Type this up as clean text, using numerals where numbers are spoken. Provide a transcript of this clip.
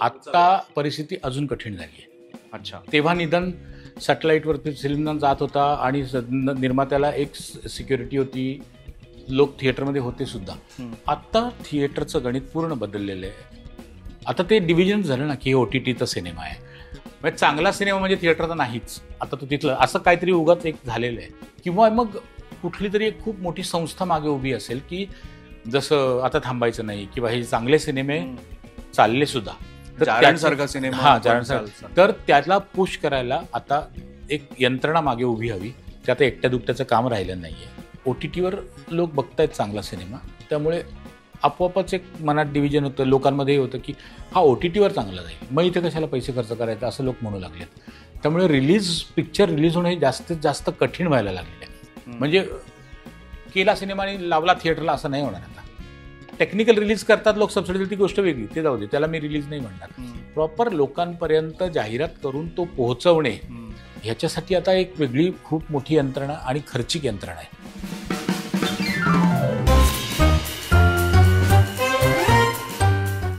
आत्ता परिस्थिती अजून कठीण झाली आहे. अच्छा. तेव्हा निदान सॅटेलाईटवरती सिनेमा जात होता आणि निर्मात्याला एक सिक्युरिटी होती, लोक थिएटरमध्ये होते सुद्धा. आत्ता थिएटरचं गणित पूर्ण बदललेलं आहे. आता ते डिव्हिजन झालं ना की OTTचा सिनेमा आहे, म्हणजे चांगला सिनेमा म्हणजे थिएटरचा नाहीच. आता तो तिथलं असं काहीतरी उगाच एक झालेलं आहे. किंवा मग कुठली तरी एक खूप मोठी संस्था मागे उभी असेल की जसं आता थांबायचं नाही किंवा हे चांगले सिनेमे चालले सुद्धा जारणसारखा सिनेमा, तर त्याला पुश करायला आता एक यंत्रणा मागे उभी हवी. ते आता एकट्या दुकट्याचं काम राहिलं नाहीये. OTTवर लोक बघतायत चांगला सिनेमा, त्यामुळे आपोआपच एक मनात डिव्हिजन होतं, लोकांमध्ये होतं की हा OTTवर चांगला जाईल, मग इथे कशाला पैसे खर्च करायचं असं लोक म्हणू लागलेत. त्यामुळे पिक्चर रिलीज होणं हे जास्तीत जास्त कठीण व्हायला लागलेलं आहे. म्हणजे केला सिनेमा आणि लावला थिएटरला असं नाही होणार. आता टेक्निकल रिलीज करतात लोक, सबसिडी ती गोष्ट वेगळी, ते जाऊ दे, त्याला मी रिलीज नाही म्हणणार. प्रॉपर लोकांपर्यंत जाहिरात करून तो पोहोचवणे ह्याच्यासाठी आता एक वेगळी खूप मोठी यंत्रणा आणि खर्चिक यंत्रणा आहे.